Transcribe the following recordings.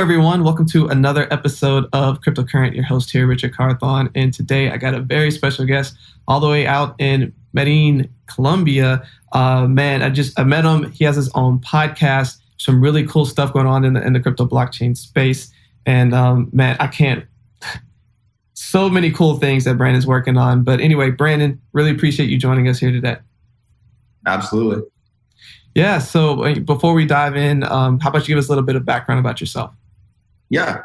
everyone. Welcome to another episode of Cryptocurrent. Your host here, Richard Carthon. And today I got a very special guest all the way out in Medellin, Colombia. I met him. He has his own podcast, some really cool stuff going on in the crypto blockchain space. And so many cool things that Brandon's working on. But anyway, Brandon, really appreciate you joining us here today. Absolutely. Yeah. So before we dive in, how about you give us a little bit of background about yourself? Yeah.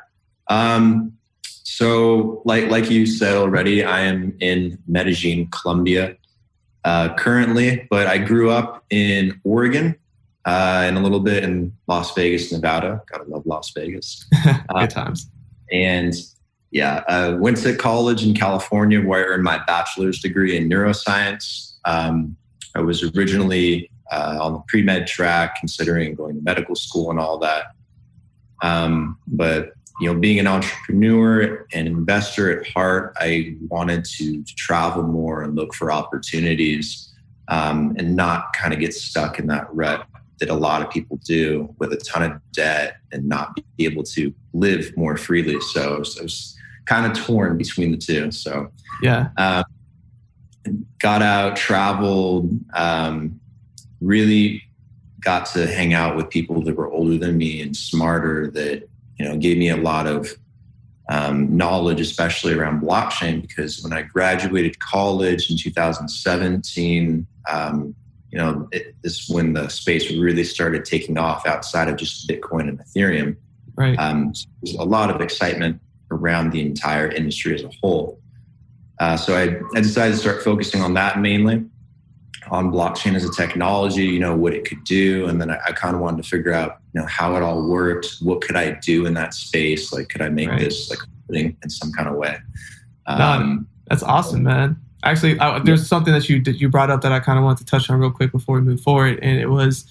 So like you said already, I am in Medellin, Colombia, currently, but I grew up in Oregon, and a little bit in Las Vegas, Nevada. Gotta love Las Vegas. Good times. And yeah, I went to college in California where I earned my bachelor's degree in neuroscience. I was originally on the pre-med track, considering going to medical school and all that. But being an entrepreneur and investor at heart, I wanted to travel more and look for opportunities, and not kind of get stuck in that rut that a lot of people do with a ton of debt and not be able to live more freely. So I was kind of torn between the two. So yeah, got out, traveled, really got to hang out with people that were older than me and smarter that, gave me a lot of knowledge, especially around blockchain, because when I graduated college in 2017, this is when the space really started taking off outside of just Bitcoin and Ethereum. Right. So there's a lot of excitement around the entire industry as a whole. So I decided to start focusing on that mainly, on blockchain as a technology, what it could do. And then I kind of wanted to figure out, how it all worked. What could I do in that space? Like, could I make this like in some kind of way? That's awesome, man. Actually, there's something that you brought up that I kind of wanted to touch on real quick before we move forward. And it was,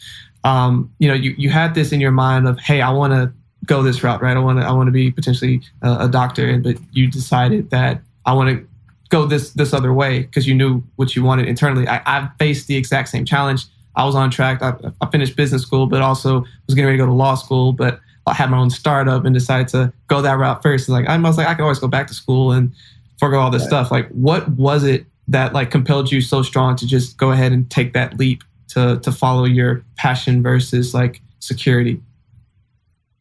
you had this in your mind of, hey, I want to go this route, right? I want to be potentially a doctor, but you decided that I want to go this other way because you knew what you wanted internally. I faced the exact same challenge. I was on track. I finished business school, but also was getting ready to go to law school, but I had my own startup and decided to go that route first. And I was like, I can always go back to school and forego all this stuff. Like, what was it that compelled you so strong to just go ahead and take that leap to follow your passion versus security?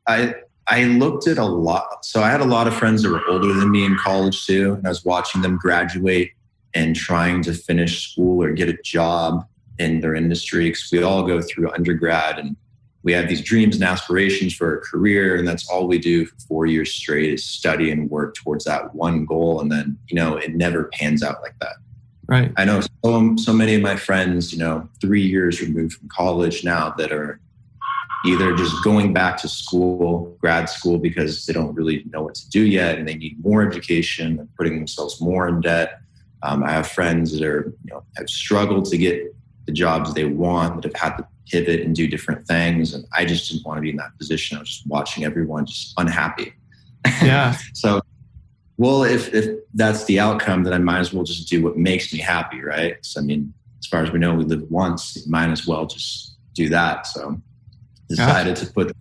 I looked at a lot. So I had a lot of friends that were older than me in college too. And I was watching them graduate and trying to finish school or get a job in their industry. Because we all go through undergrad and we have these dreams and aspirations for a career. And that's all we do for 4 years straight is study and work towards that one goal. And then, it never pans out like that. Right. I know so many of my friends, 3 years removed from college now that are either just going back to school, grad school, because they don't really know what to do yet and they need more education and putting themselves more in debt. I have friends that are, have struggled to get the jobs they want, that have had to pivot and do different things. And I just didn't want to be in that position. I was just watching everyone just unhappy. Yeah. So, well, if that's the outcome, then I might as well just do what makes me happy, right? So, as far as we know, we live once, you might as well just do that. So decided to put,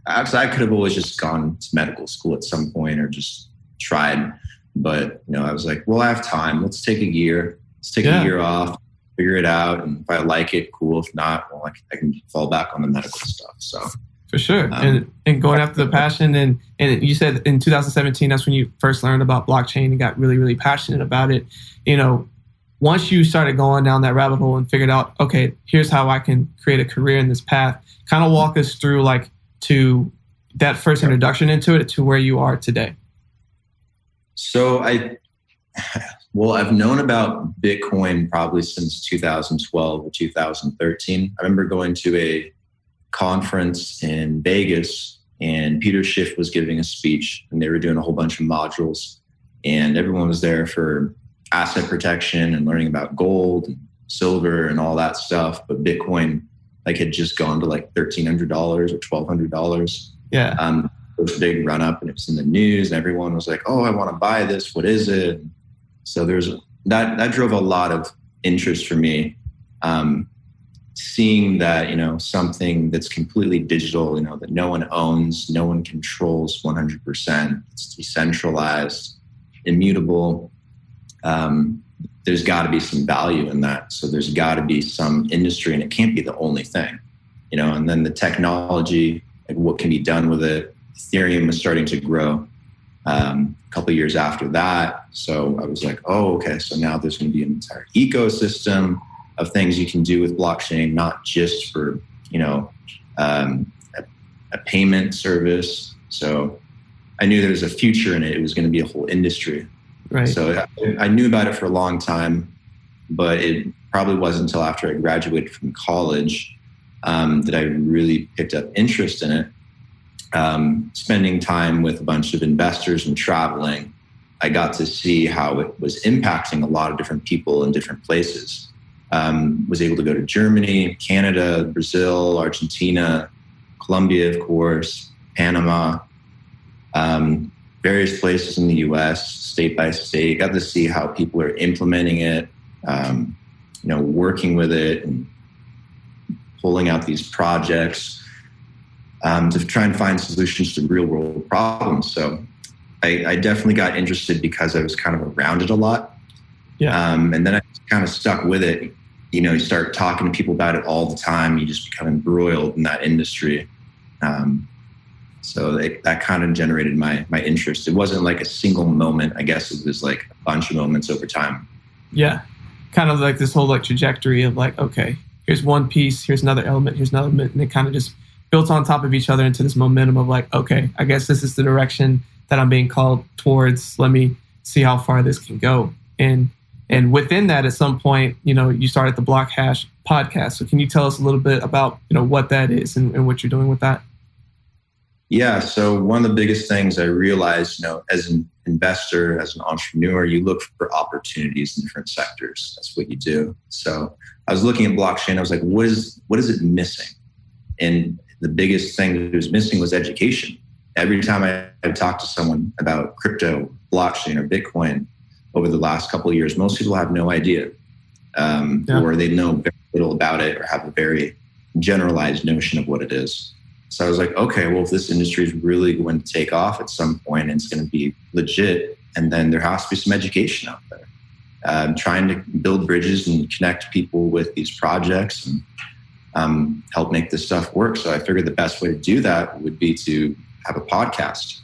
actually I could have always just gone to medical school at some point or just tried, but I was like, well, I have time. Let's take a year. Let's take a year off, figure it out. And if I like it, cool. If not, well, I can fall back on the medical stuff. So for sure. And going after the passion. And you said in 2017, that's when you first learned about blockchain and got really, really passionate about it. Once you started going down that rabbit hole and figured out, okay, here's how I can create a career in this path, kind of walk us through to that first introduction into it to where you are today. So I've known about Bitcoin probably since 2012 or 2013. I remember going to a conference in Vegas and Peter Schiff was giving a speech and they were doing a whole bunch of modules and everyone was there for asset protection and learning about gold and silver and all that stuff. But Bitcoin had just gone to $1,300 or $1,200. Yeah. It was a big run up and it was in the news and everyone was like, oh, I want to buy this. What is it? So that drove a lot of interest for me. seeing that, something that's completely digital, that no one owns, no one controls 100%, it's decentralized, immutable, there's got to be some value in that. So there's got to be some industry, and it can't be the only thing, and then the technology, like what can be done with it. Ethereum was starting to grow a couple of years after that. So I was like, oh, okay, so now there's going to be an entire ecosystem of things you can do with blockchain, not just for, a payment service. So I knew there was a future in it. It was going to be a whole industry. Right. So I knew about it for a long time, but it probably wasn't until after I graduated from college that I really picked up interest in it. Spending time with a bunch of investors and traveling, I got to see how it was impacting a lot of different people in different places. Was able to go to Germany, Canada, Brazil, Argentina, Colombia, of course, Panama, various places in the US, state by state. Got to see how people are implementing it, working with it and pulling out these projects to try and find solutions to real world problems. So I definitely got interested because I was kind of around it a lot. Yeah. And then I kind of stuck with it. You start talking to people about it all the time. You just become embroiled in that industry. So that kind of generated my interest. It wasn't like a single moment. I guess it was like a bunch of moments over time. Yeah. Kind of like this whole trajectory of okay, here's one piece, here's another element, here's another element. And it kind of just built on top of each other into this momentum of okay, I guess this is the direction that I'm being called towards. Let me see how far this can go. And within that, at some point, you started the BlockHash podcast. So can you tell us a little bit about, what that is and what you're doing with that? Yeah. So one of the biggest things I realized, as an investor, as an entrepreneur, you look for opportunities in different sectors. That's what you do. So I was looking at blockchain. I was like, what is it missing? And the biggest thing that was missing was education. Every time I talked to someone about crypto, blockchain, or Bitcoin over the last couple of years, most people have no idea, or they know very little about it or have a very generalized notion of what it is. So I was like, okay, well, if this industry is really going to take off at some point and it's going to be legit, and then there has to be some education out there. Trying to build bridges and connect people with these projects and help make this stuff work. So I figured the best way to do that would be to have a podcast.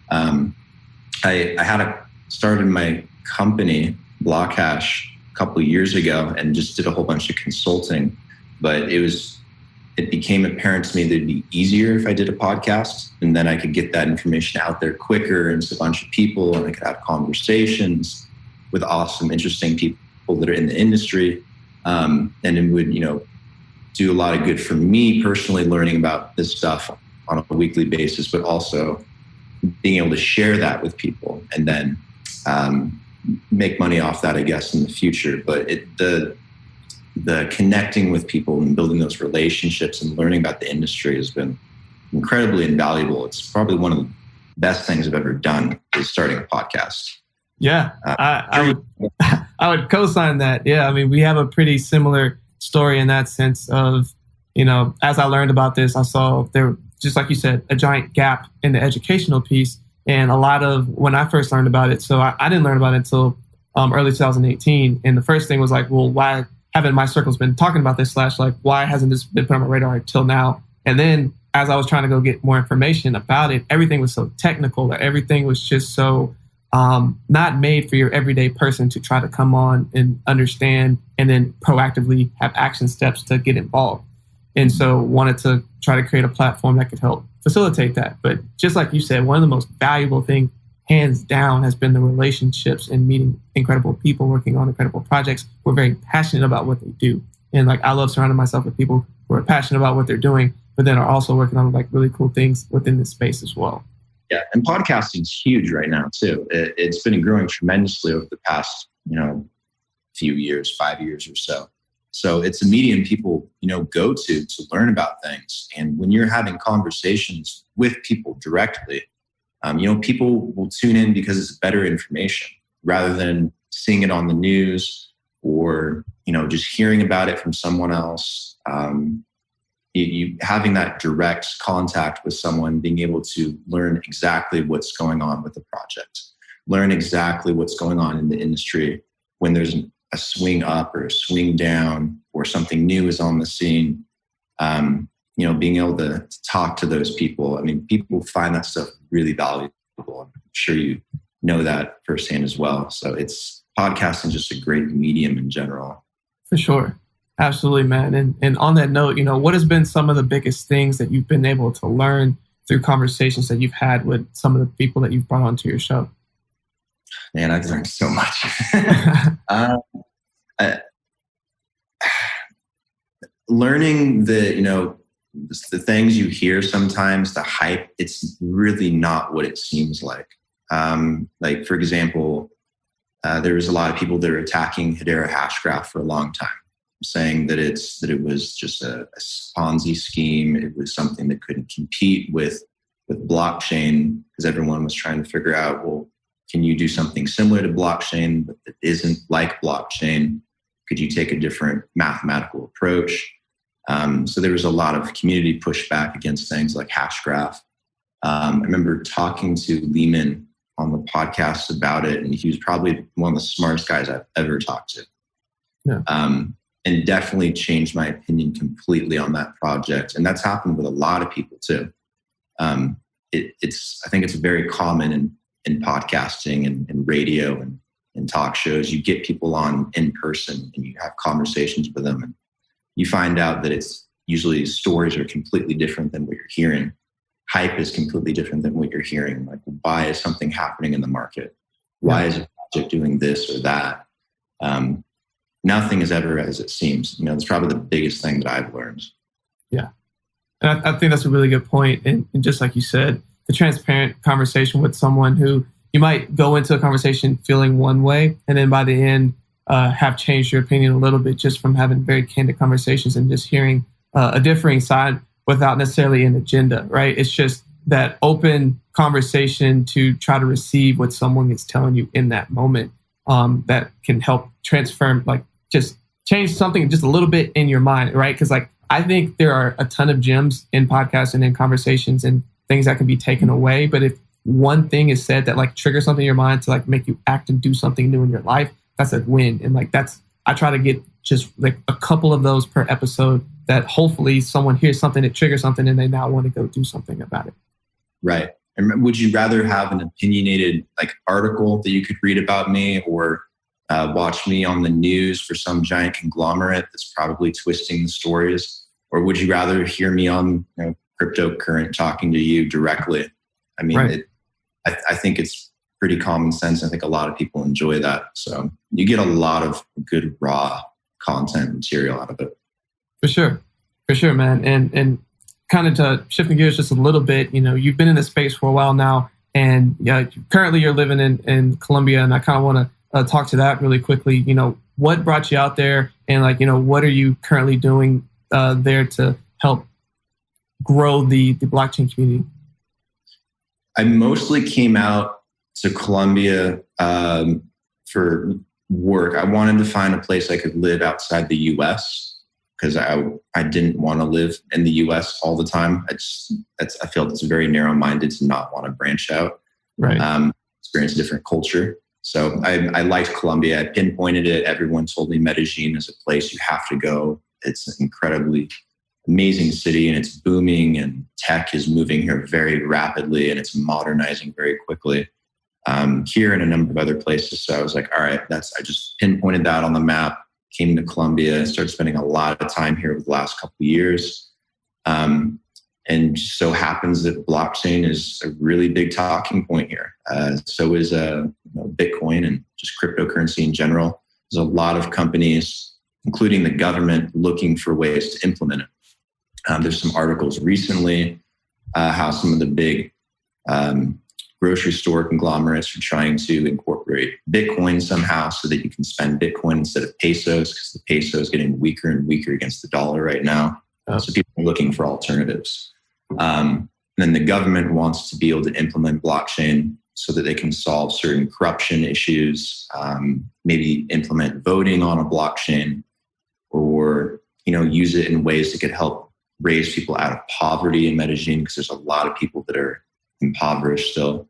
I had started my company, BlockHash, a couple of years ago and just did a whole bunch of consulting, but it became apparent to me that it'd be easier if I did a podcast, and then I could get that information out there quicker and to a bunch of people, and I could have conversations with awesome, interesting people that are in the industry. And it would, do a lot of good for me personally, learning about this stuff on a weekly basis, but also being able to share that with people and then make money off that, I guess, in the future. But the connecting with people and building those relationships and learning about the industry has been incredibly invaluable. It's probably one of the best things I've ever done is starting a podcast. Yeah, I would co-sign that. Yeah, I mean, we have a pretty similar story in that sense of, as I learned about this, I saw there, just like you said, a giant gap in the educational piece. And a lot of when I first learned about it, so I didn't learn about it until early 2018. And the first thing was well, why haven't my circles been talking about this -- why hasn't this been put on my radar until now? And then as I was trying to go get more information about it, everything was so technical that everything was just so not made for your everyday person to try to come on and understand and then proactively have action steps to get involved. And so wanted to try to create a platform that could help facilitate that. But just like you said, one of the most valuable things, hands down, has been the relationships and meeting incredible people working on incredible projects who are very passionate about what they do. And I love surrounding myself with people who are passionate about what they're doing, but then are also working on really cool things within this space as well. Yeah, and podcasting is huge right now too. It's been growing tremendously over the past, few years, 5 years or so. So it's a medium people, go to learn about things. And when you're having conversations with people directly, people will tune in because it's better information rather than seeing it on the news or, just hearing about it from someone else, you having that direct contact with someone, being able to learn exactly what's going on with the project, learn exactly what's going on in the industry when there's a swing up or a swing down or something new is on the scene. Being able to talk to those people. I mean, people find that stuff really valuable. I'm sure you know that firsthand as well. So podcasting is just a great medium in general. For sure. Absolutely, man. And on that note, what has been some of the biggest things that you've been able to learn through conversations that you've had with some of the people that you've brought onto your show? Man, I've learned so much. Learning the things you hear sometimes, the hype, it's really not what it seems like. Like, for example, there was a lot of people that are attacking Hedera Hashgraph for a long time, saying that it was just a Ponzi scheme. It was something that couldn't compete with blockchain, because everyone was trying to figure out, well, can you do something similar to blockchain but that isn't like blockchain? Could you take a different mathematical approach? So there was a lot of community pushback against things like Hashgraph. I remember talking to Lehman on the podcast about it, and he was probably one of the smartest guys I've ever talked to. Yeah. And definitely changed my opinion completely on that project. And that's happened with a lot of people too. I think it's very common in podcasting and radio and talk shows. You get people on in person and you have conversations with them, and you find out that it's usually stories are completely different than what you're hearing. Hype is completely different than what you're hearing. Like, why is something happening in the market? Why is a project doing this or that? Nothing is ever as it seems. It's probably the biggest thing that I've learned. Yeah. And I think that's a really good point. And just like you said, the transparent conversation with someone who you might go into a conversation feeling one way, and then by the end have changed your opinion a little bit just from having very candid conversations and just hearing a differing side without necessarily an agenda, right? It's just that open conversation to try to receive what someone is telling you in that moment, that can help transform, like, just change something just a little bit in your mind, right? Because I think there are a ton of gems in podcasts and in conversations and things that can be taken away. But if one thing is said that triggers something in your mind to make you act and do something new in your life, that's a win. And I try to get just a couple of those per episode, that hopefully someone hears something that triggers something and they now want to go do something about it. Right. And would you rather have an opinionated article that you could read about me, or watch me on the news for some giant conglomerate that's probably twisting the stories? Or would you rather hear me on Cryptocurrent talking to you directly? I mean, right. I think it's pretty common sense. I think a lot of people enjoy that. So you get a lot of good raw content material out of it. For sure, man. And kind of to shifting gears just a little bit, you've been in this space for a while now, and currently you're living in Colombia, and I kind of want to talk to that really quickly. What brought you out there, and what are you currently doing there to help grow the blockchain community? I mostly came out to Colombia for work. I wanted to find a place I could live outside the U.S. because I didn't want to live in the U.S. all the time. I feel it's very narrow-minded to not want to branch out, right? Experience a different culture. So I liked Colombia. I pinpointed it. Everyone told me Medellin is a place you have to go. It's an incredibly amazing city, and it's booming, and tech is moving here very rapidly, and it's modernizing very quickly. Here and a number of other places. So I was like, all right, I just pinpointed that on the map, came to Colombia, started spending a lot of time here over the last couple of years. And just so happens that blockchain is a really big talking point here. So is Bitcoin and just cryptocurrency in general. There's a lot of companies, including the government, looking for ways to implement it. There's some articles recently how some of the big grocery store conglomerates are trying to incorporate Bitcoin somehow so that you can spend Bitcoin instead of pesos, because the peso is getting weaker and weaker against the dollar right now. So people are looking for alternatives. And then the government wants to be able to implement blockchain so that they can solve certain corruption issues, maybe implement voting on a blockchain, or use it in ways that could help raise people out of poverty in Medellin, because there's a lot of people that are impoverished still.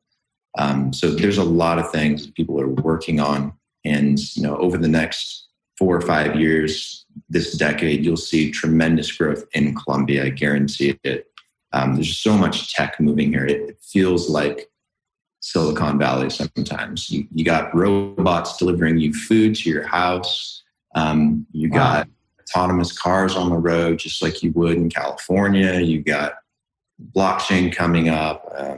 So there's a lot of things that people are working on, and over the next 4 or 5 years, this decade, you'll see tremendous growth in Colombia. I guarantee it. There's so much tech moving here. It feels like Silicon Valley sometimes. You got robots delivering you food to your house. You got autonomous cars on the road, just like you would in California. You got blockchain coming up, a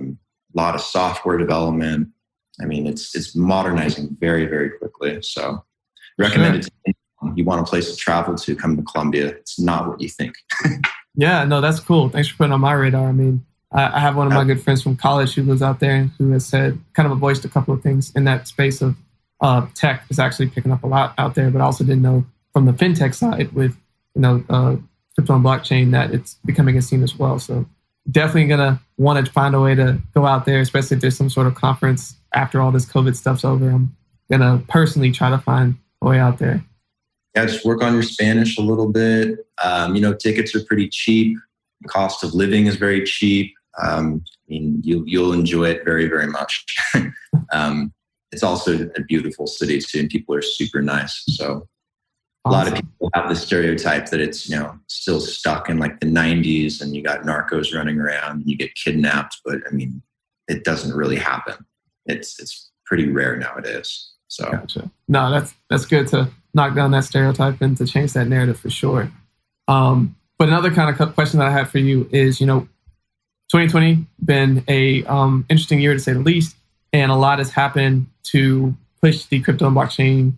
lot of software development. I mean, it's modernizing very, very quickly. So recommend it to anyone. You want a place to travel to, come to Colombia. It's not what you think. Yeah, no, that's cool. Thanks for putting it on my radar. I mean, I have one of my good friends from college who lives out there, who has said, kind of voiced a couple of things in that space of tech is actually picking up a lot out there, but I also didn't know from the fintech side with, crypto and blockchain that it's becoming a scene as well. So definitely going to want to find a way to go out there, especially if there's some sort of conference after all this COVID stuff's over. I'm going to personally try to find a way out there. Yeah, just work on your Spanish a little bit. Tickets are pretty cheap. The cost of living is very cheap. You'll enjoy it very, very much. It's also a beautiful city too, and people are super nice. So a lot of people have the stereotype that it's, still stuck in like the 90s and you got narcos running around and you get kidnapped. But I mean, it doesn't really happen. It's pretty rare nowadays. So gotcha. No, that's good to knock down that stereotype and to change that narrative for sure. But another kind of question that I have for you is, 2020 been a interesting year to say the least, and a lot has happened to push the crypto and blockchain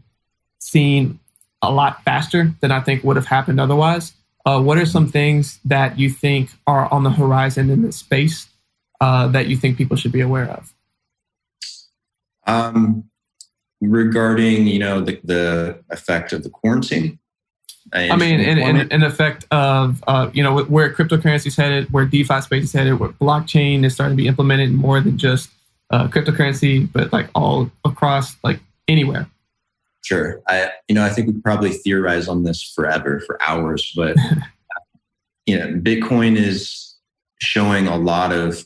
scene a lot faster than I think would have happened otherwise. What are some things that you think are on the horizon in this space that you think people should be aware of? Regarding, the effect of the quarantine? I mean, in effect of, where cryptocurrency is headed, where DeFi space is headed, where blockchain is starting to be implemented more than just cryptocurrency, but like all across, like anywhere. Sure. I think we could probably theorize on this forever, for hours, but, Bitcoin is showing a lot of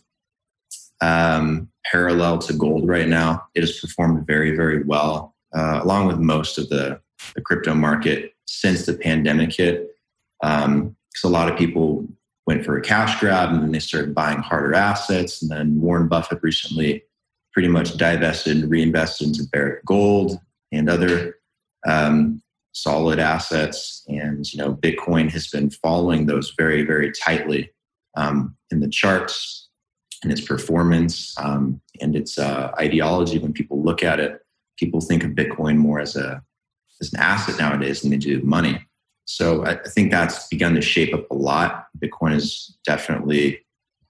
parallel to gold right now. It has performed very, very well, along with most of the crypto market since the pandemic hit. Because a lot of people went for a cash grab and then they started buying harder assets. And then Warren Buffett recently pretty much divested and reinvested into Barrick Gold and other solid assets. And, Bitcoin has been following those very, very tightly in the charts and its performance and its ideology. When people look at it, people think of Bitcoin more as an asset nowadays than they do money. So I think that's begun to shape up a lot. Bitcoin has definitely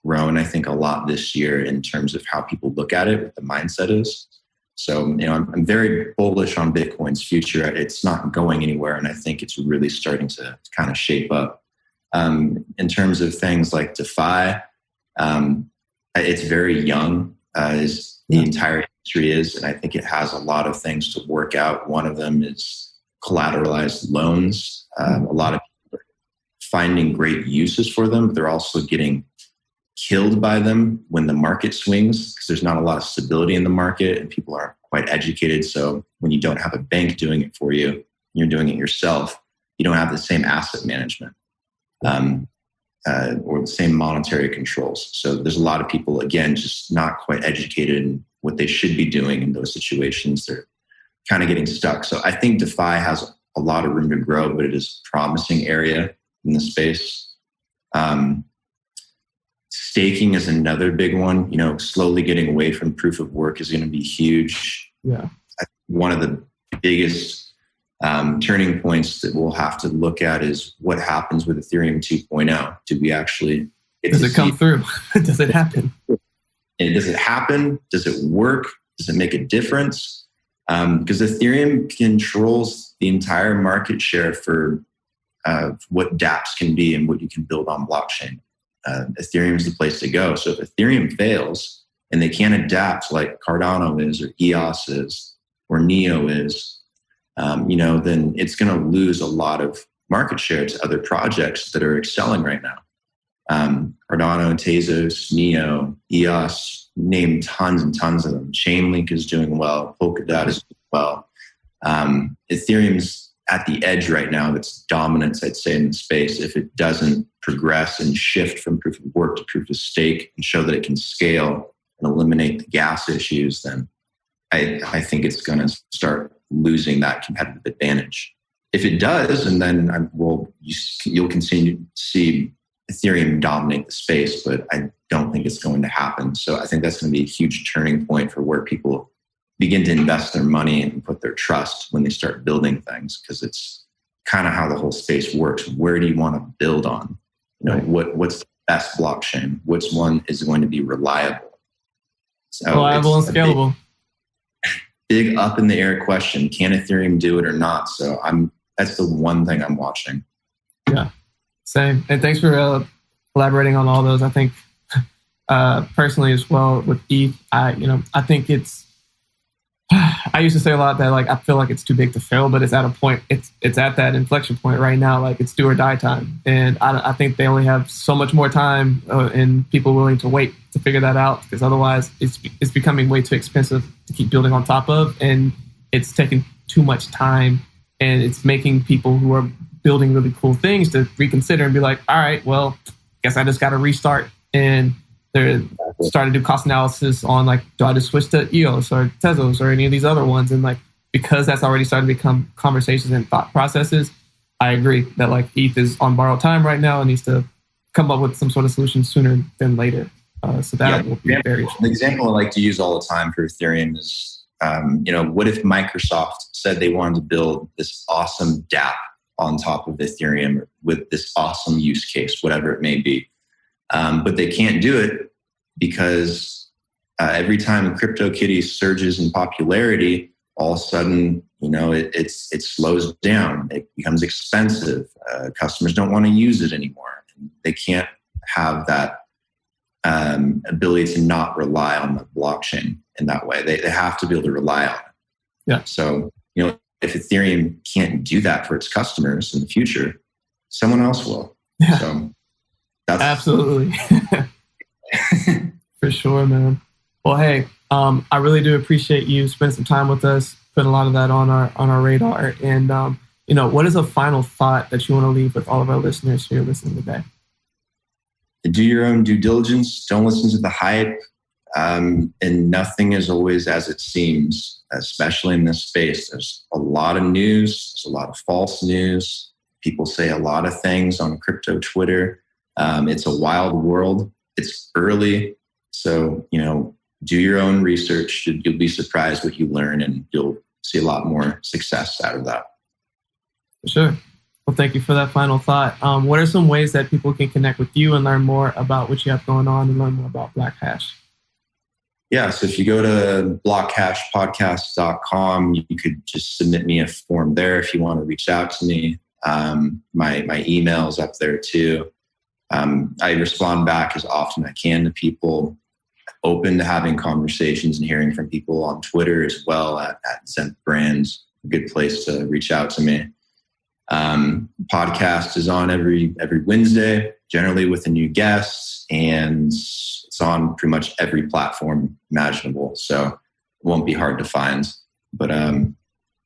grown, I think, a lot this year in terms of how people look at it, what the mindset is. So, I'm very bullish on Bitcoin's future. It's not going anywhere, and I think it's really starting to kind of shape up. In terms of things like DeFi, it's very young, as the entire industry is, and I think it has a lot of things to work out. One of them is collateralized loans. A lot of people are finding great uses for them, but they're also getting killed by them when the market swings, because there's not a lot of stability in the market and people aren't quite educated. So when you don't have a bank doing it for you, you're doing it yourself, you don't have the same asset management or the same monetary controls. So there's a lot of people, again, just not quite educated in what they should be doing in those situations. They're kind of getting stuck. So I think DeFi has a lot of room to grow, but it is a promising area in the space. Staking is another big one. Slowly getting away from proof of work is going to be huge. Yeah. One of the biggest turning points that we'll have to look at is what happens with Ethereum 2.0. Do we actually... Does it come through? Does it happen? And does it happen? Does it work? Does it make a difference? Because Ethereum controls the entire market share for what dApps can be and what you can build on blockchain. Ethereum is the place to go. So if Ethereum fails, and they can't adapt like Cardano is or EOS is or Neo is, then it's going to lose a lot of market share to other projects that are excelling right now. Cardano, Tezos, Neo, EOS, name tons and tons of them. Chainlink is doing well. Polkadot is doing well. Ethereum's at the edge right now. That's dominance, I'd say, in the space. If it doesn't progress and shift from proof of work to proof of stake and show that it can scale and eliminate the gas issues, then I think it's going to start losing that competitive advantage. If it does, and then you'll continue to see Ethereum dominate the space, but I don't think it's going to happen. So I think that's going to be a huge turning point for where people begin to invest their money and put their trust when they start building things, because it's kind of how the whole space works. Where do you want to build on? What's the best blockchain? Which one is going to be reliable? So reliable and scalable. Big up in the air question. Can Ethereum do it or not? So that's the one thing I'm watching. Yeah, same. And thanks for elaborating on all those. I think personally as well with ETH, I think I used to say a lot that I feel like it's too big to fail, but it's at a point, it's at that inflection point right now. It's do or die time. And I think they only have so much more time and people willing to wait to figure that out, because otherwise it's becoming way too expensive to keep building on top of. And it's taking too much time, and it's making people who are building really cool things to reconsider and be like, all right, well, guess I just got to restart. And they're starting to do cost analysis on do I just switch to EOS or Tezos or any of these other ones? And because that's already starting to become conversations and thought processes, I agree that ETH is on borrowed time right now and needs to come up with some sort of solution sooner than later. So that will be very interesting. The example I like to use all the time for Ethereum is, what if Microsoft said they wanted to build this awesome dApp on top of Ethereum with this awesome use case, whatever it may be. But they can't do it because every time CryptoKitties surges in popularity, all of a sudden, it slows down. It becomes expensive. Customers don't want to use it anymore. They can't have that ability to not rely on the blockchain in that way. They have to be able to rely on it. Yeah. So, if Ethereum can't do that for its customers in the future, someone else will. Yeah. So absolutely. For sure, man. Well, hey, I really do appreciate you spending some time with us, putting a lot of that on our radar. And what is a final thought that you want to leave with all of our listeners here listening today? Do your own due diligence. Don't listen to the hype. And nothing is always as it seems, especially in this space. There's a lot of news. There's a lot of false news. People say a lot of things on crypto Twitter. It's a wild world. It's early. So, do your own research. You'll be surprised what you learn, and you'll see a lot more success out of that. For sure. Well, thank you for that final thought. What are some ways that people can connect with you and learn more about what you have going on and learn more about BlockHash? Yeah, so if you go to BlockHashPodcast.com, you could just submit me a form there if you want to reach out to me. My email's up there too. I respond back as often as I can to people. Open to having conversations and hearing from people on Twitter as well at Zemp Brands. A good place to reach out to me. Podcast is on every Wednesday, generally with a new guest, and it's on pretty much every platform imaginable. So it won't be hard to find. But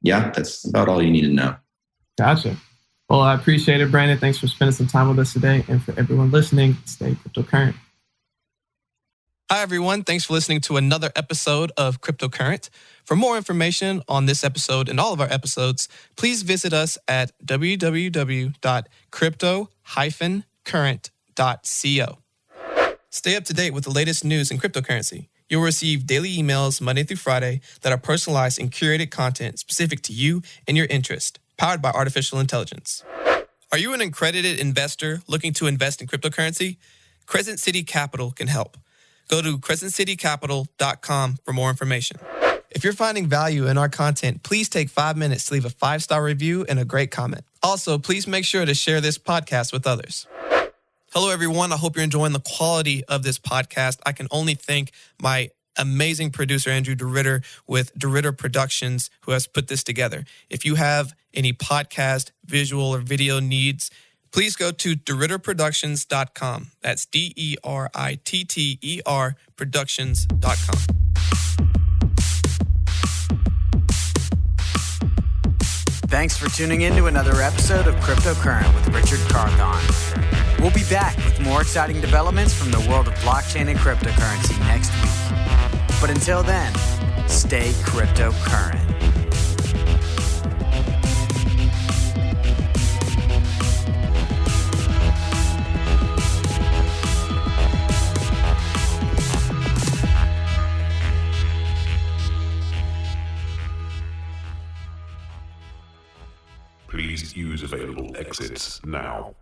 that's about all you need to know. Gotcha. Well, I appreciate it, Brandon. Thanks for spending some time with us today. And for everyone listening, stay cryptocurrent. Hi, everyone. Thanks for listening to another episode of Cryptocurrent. For more information on this episode and all of our episodes, please visit us at www.crypto-current.co. Stay up to date with the latest news in cryptocurrency. You'll receive daily emails Monday through Friday that are personalized and curated content specific to you and your interest, powered by artificial intelligence. Are you an accredited investor looking to invest in cryptocurrency? Crescent City Capital can help. Go to crescentcitycapital.com for more information. If you're finding value in our content, please take 5 minutes to leave a 5-star review and a great comment. Also, please make sure to share this podcast with others. Hello, everyone. I hope you're enjoying the quality of this podcast. I can only thank my amazing producer, Andrew DeRitter, with DeRitter Productions, who has put this together. If you have any podcast, visual, or video needs, please go to DeRitterProductions.com. That's DERITTER Productions.com. Thanks for tuning in to another episode of Cryptocurrent with Richard Carthon. We'll be back with more exciting developments from the world of blockchain and cryptocurrency next week. But until then, stay cryptocurrent. Please use available exits now.